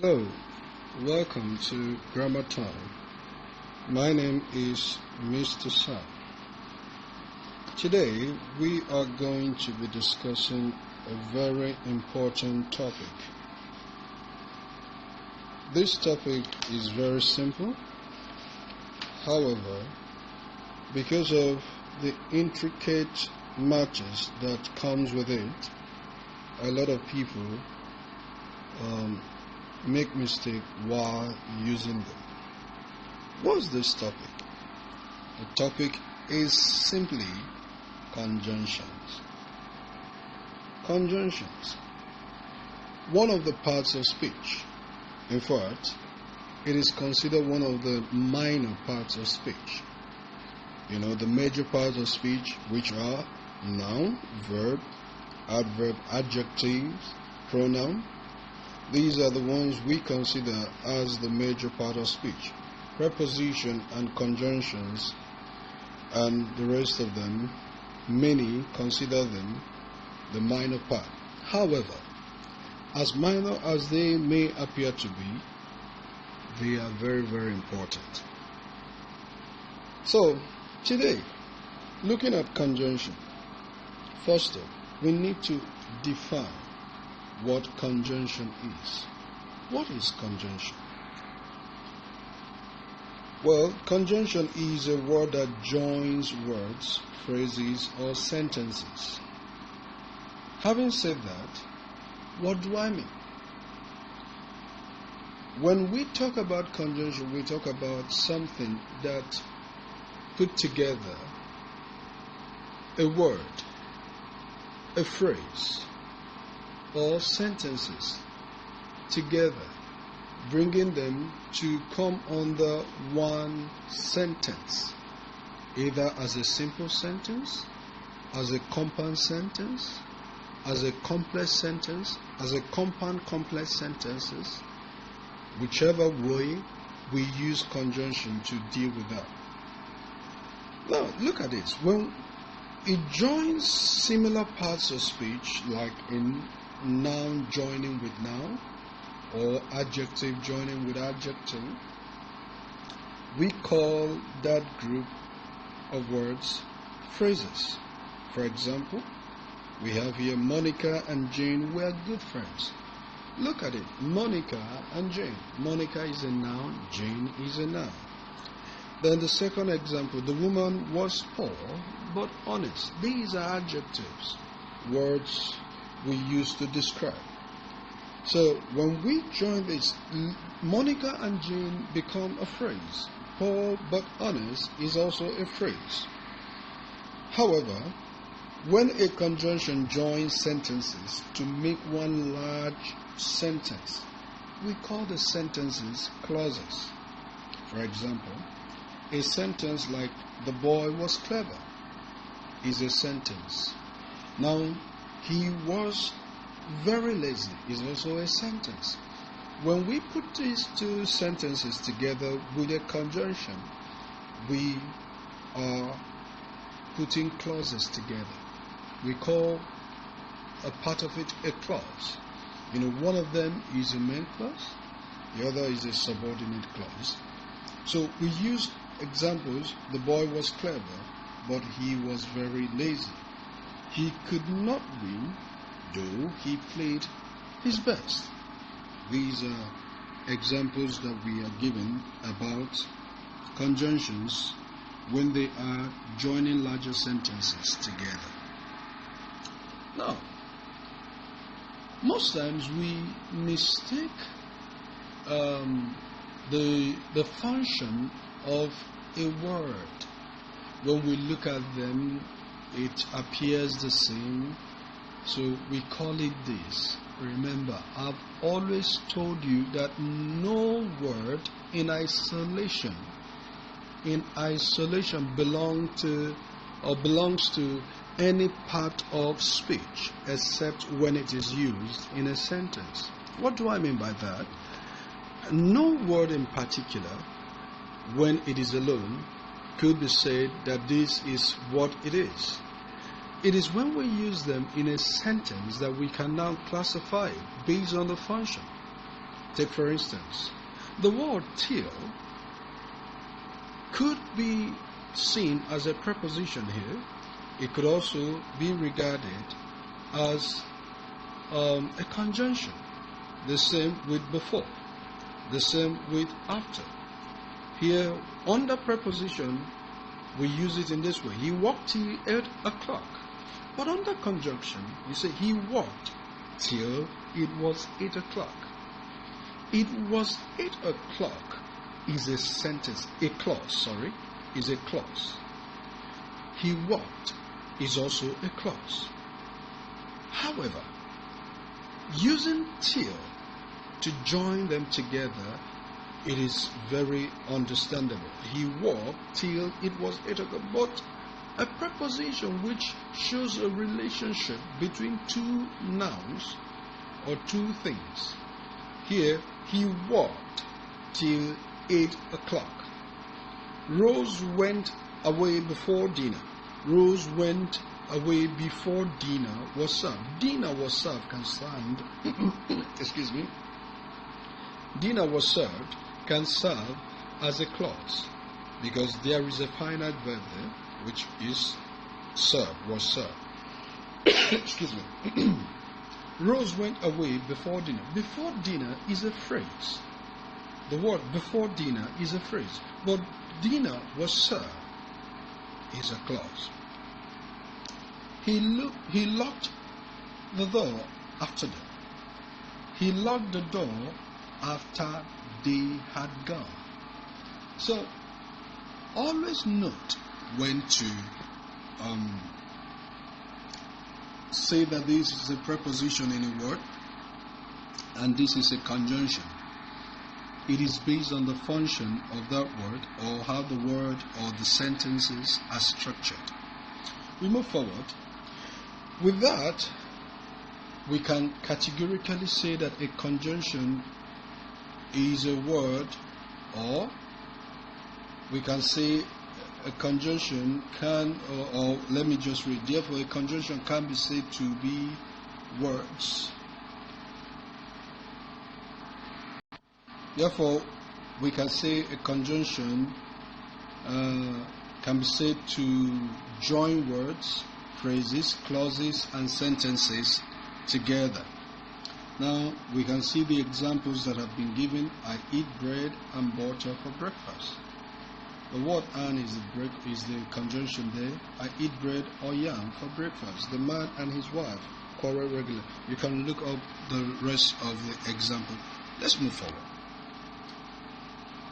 Hello, welcome to Grammar Time. My name is Mr. Sam. Today we are going to be discussing a very important topic. This topic is very simple. However, because of the intricate matters that comes with it, a lot of people make mistake while using them. What's this topic? The topic is simply conjunctions. Conjunctions. One of the parts of speech. In fact, it is considered one of the minor parts of speech. The major parts of speech, which are noun, verb, adverb, adjectives, pronoun. These are the ones we consider as the major part of speech. Preposition and conjunctions and the rest of them, many consider them the minor part. However, as minor as they may appear to be, they are very, very important. So, today, looking at conjunction, first off, we need to define what conjunction is. What is conjunction? Well, conjunction is a word that joins words, phrases, or sentences. Having said that, what do I mean? When we talk about conjunction, we talk about something that put together a word, a phrase, or sentences together, bringing them to come under one sentence, either as a simple sentence, as a compound sentence, as a complex sentence, as a compound complex sentences, whichever way we use conjunction to deal with that. Now, look at this. When it joins similar parts of speech, like in noun joining with noun, or adjective joining with adjective, we call that group of words phrases. For example, we have here Monica and Jane were good friends. Look at it, Monica and Jane. Monica is a noun, Jane is a noun. Then the second example, the woman was poor but honest. These are adjectives, words we use to describe. So when we join this, Monica and Jane become a phrase. Poor but honest is also a phrase. However, when a conjunction joins sentences to make one large sentence, we call the sentences clauses. For example, a sentence like "the boy was clever" is a sentence. Now, "he was very lazy" is also a sentence. When we put these two sentences together with a conjunction, we are putting clauses together. We call a part of it a clause. One of them is a main clause, the other is a subordinate clause. So we use examples: the boy was clever, but he was very lazy. He could not win, though he played his best. These are examples that we are given about conjunctions when they are joining larger sentences together. Now, most times we mistake the function of a word. When we look at them, it appears the same, so we call it this. Remember, I've always told you that no word in isolation belongs to any part of speech except when it is used in a sentence. What do I mean by that? No word in particular, when it is alone, could be said that this is what it is. It is when we use them in a sentence that we can now classify it based on the function. Take for instance, the word till could be seen as a preposition here. It could also be regarded as a conjunction. The same with before, the same with after. Here, under preposition, we use it in this way. He walked till 8 o'clock. But under conjunction, you say he walked till it was 8 o'clock. It was 8 o'clock is a sentence, is a clause. He walked is also a clause. However, using till to join them together, it is very understandable. He walked till it was 8 o'clock. But a preposition which shows a relationship between two nouns or two things. Here, he walked till 8 o'clock. Rose went away before dinner. Rose went away before dinner was served. Dinner was served can stand. Excuse me. Dinner was served can serve as a clause because there is a finite verb there which is served, was served. Excuse me. Rose went away before dinner. Before dinner is a phrase. The word before dinner is a phrase. But dinner was served is a clause. He locked the door after them. He locked the door after they had gone. So, always note when to say that this is a preposition in a word and this is a conjunction. It is based on the function of that word or how the word or the sentences are structured. We move forward. With that, we can categorically say that a conjunction is a word, or we can say a conjunction can, or let me just read. Therefore, a conjunction can be said to be words. Therefore, we can say a conjunction can be said to join words, phrases, clauses, and sentences together. Now, we can see the examples that have been given. I eat bread and butter for breakfast. The word "and" is the conjunction there. I eat bread or yam for breakfast. The man and his wife quarrel regularly. You can look up the rest of the example. Let's move forward.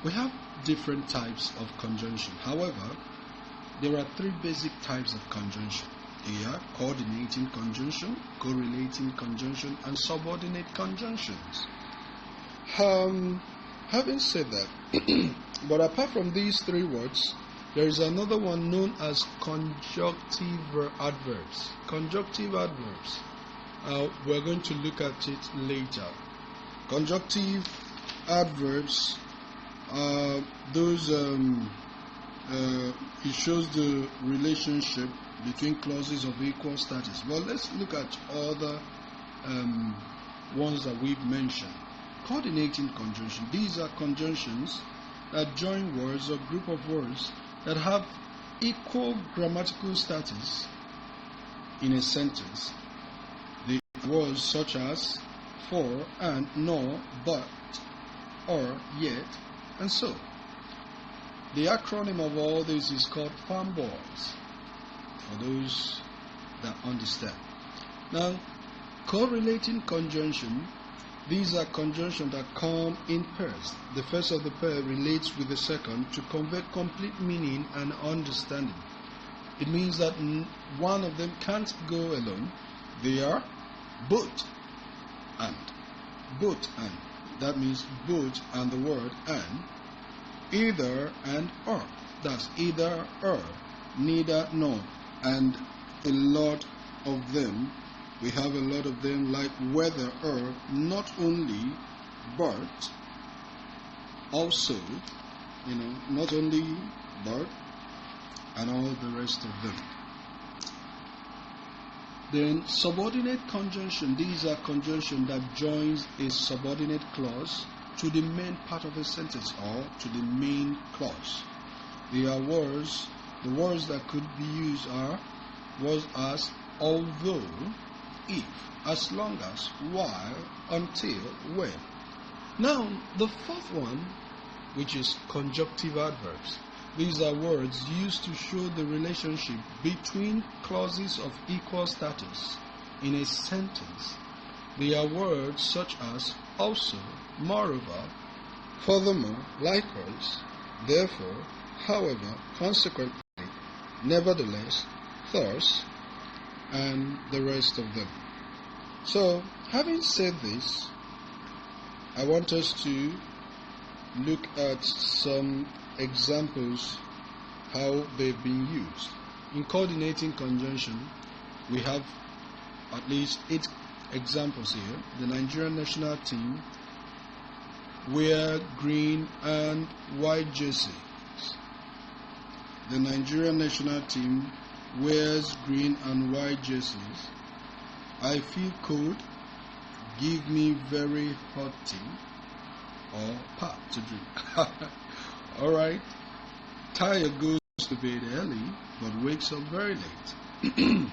We have different types of conjunction. However, there are three basic types of conjunction. They are coordinating conjunction, correlating conjunction, and subordinate conjunctions. Having said that, but apart from these three words, there is another one known as conjunctive adverbs. Conjunctive adverbs. We're going to look at it later. Conjunctive adverbs. It shows the relationship between clauses of equal status. Well, let's look at other ones that we've mentioned. Coordinating conjunction. These are conjunctions that join words or group of words that have equal grammatical status in a sentence. The words such as for, and, nor, but, or, yet, and so. The acronym of all this is called FAMBOYS, for those that understand. Now, correlating conjunction, these are conjunctions that come in pairs. The first of the pair relates with the second to convey complete meaning and understanding. It means that one of them can't go alone. They are both and. Both and. That means both and the word and. Either and or. That's either or. Neither nor. And a lot of them. We have a lot of them, like whether or, not only, but also, not only, but, and all the rest of them. Then subordinate conjunction. These are conjunction that joins a subordinate clause to the main part of a sentence or to the main clause. They are words. The words that could be used are words as although, if, as long as, while, until, when. Now, the fourth one, which is conjunctive adverbs. These are words used to show the relationship between clauses of equal status in a sentence. They are words such as also, moreover, furthermore, likewise, therefore, however, consequently, nevertheless, thus, and the rest of them. So, having said this, I want us to look at some examples how they've been used. In coordinating conjunction, we have at least 8 examples here. The Nigerian national team wear green and white jerseys. The Nigerian national team wears green and white jerseys. I feel cold. Give me very hot tea or pap to drink. Alright. Tyre goes to bed early but wakes up very late.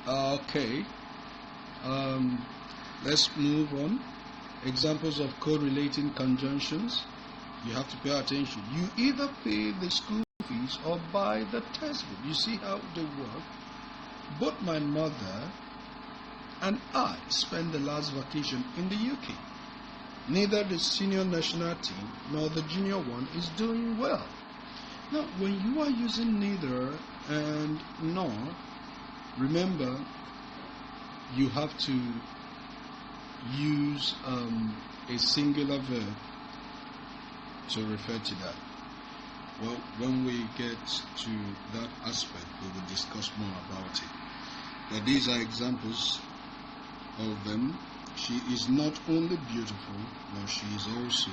Okay. Let's move on. Examples of correlating conjunctions. You have to pay attention. You either pay the school fees or buy the textbook. You see how they work? Both my mother and I spent the last vacation in the UK. Neither the senior national team nor the junior one is doing well. Now, when you are using neither and nor, remember you have to use a singular verb to refer to that. Well, when we get to that aspect, we will discuss more about it. But these are examples of them. She is not only beautiful, but she is also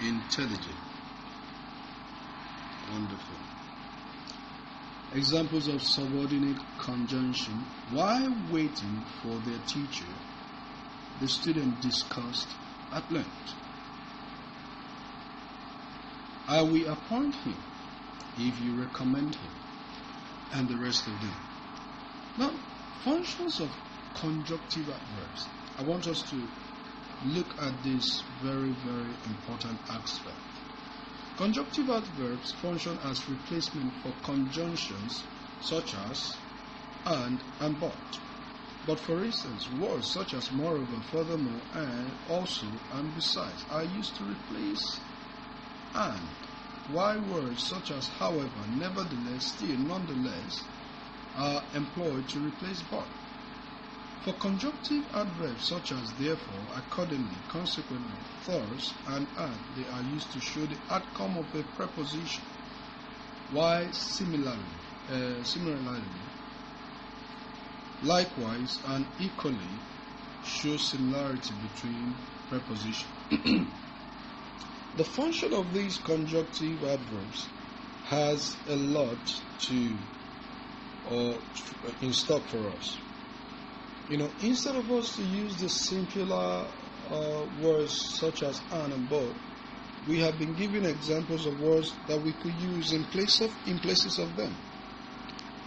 intelligent. Wonderful. Examples of subordinate conjunction. While waiting for their teacher, the student discussed at length. I will appoint him if you recommend him, and the rest of them. Now, functions of conjunctive adverbs. I want us to look at this very, very important aspect. Conjunctive adverbs function as replacement for conjunctions such as and but. But for instance, words such as moreover, furthermore, and also, and besides are used to replace and, while words such as however, nevertheless, still, nonetheless are employed to replace but. For conjunctive adverbs such as therefore, accordingly, consequently, thus, and they are used to show the outcome of a preposition, while similarly, likewise, and equally show similarity between prepositions. The function of these conjunctive adverbs has a lot in stock for us. Instead of us to use the singular words such as and but, we have been given examples of words that we could use in places of them.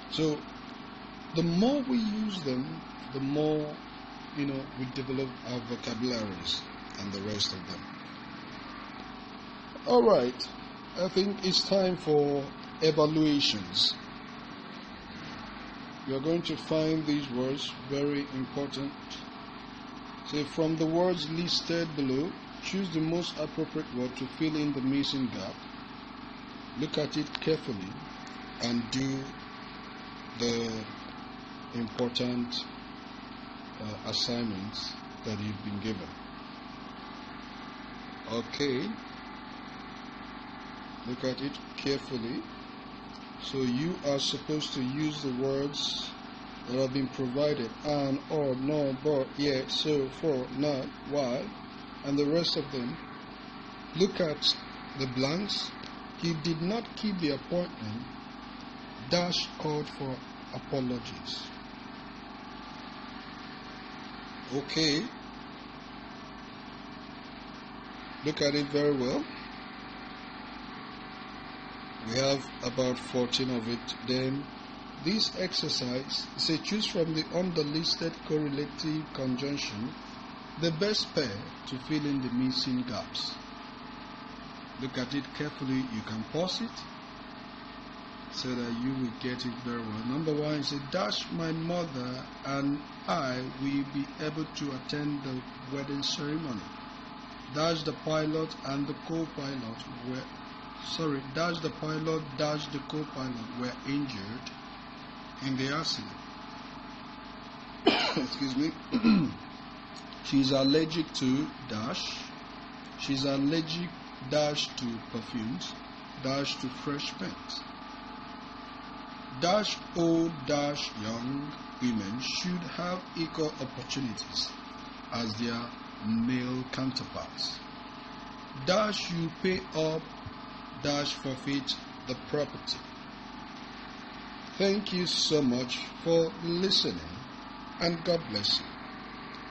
So, the more we use them, the more we develop our vocabularies and the rest of them. All right, I think it's time for evaluations. You are going to find these words very important. So from the words listed below, choose the most appropriate word to fill in the missing gap. Look at it carefully and do the important assignments that you've been given. Okay. Look at it carefully. So you are supposed to use the words that have been provided: and, or, no, but, yet, so, for, not, why, and the rest of them. Look at the blanks. He did not keep the appointment. Dash called for apologies. Okay. Look at it very well. We have about 14 of it. Then this exercise is a choose from the underlisted correlative conjunction the best pair to fill in the missing gaps. Look at it carefully. You can pause it so that you will get it very well. Number one is a dash my mother and I will be able to attend the wedding ceremony. Dash the pilot and the co-pilot were dash the pilot dash the co-pilot were injured in the accident. Excuse me. She's allergic to dash. She's allergic dash to perfumes dash to fresh paint. Dash old dash young women should have equal opportunities as their male counterparts. Dash you pay up dash forfeit the property. Thank you so much for listening, and God bless you.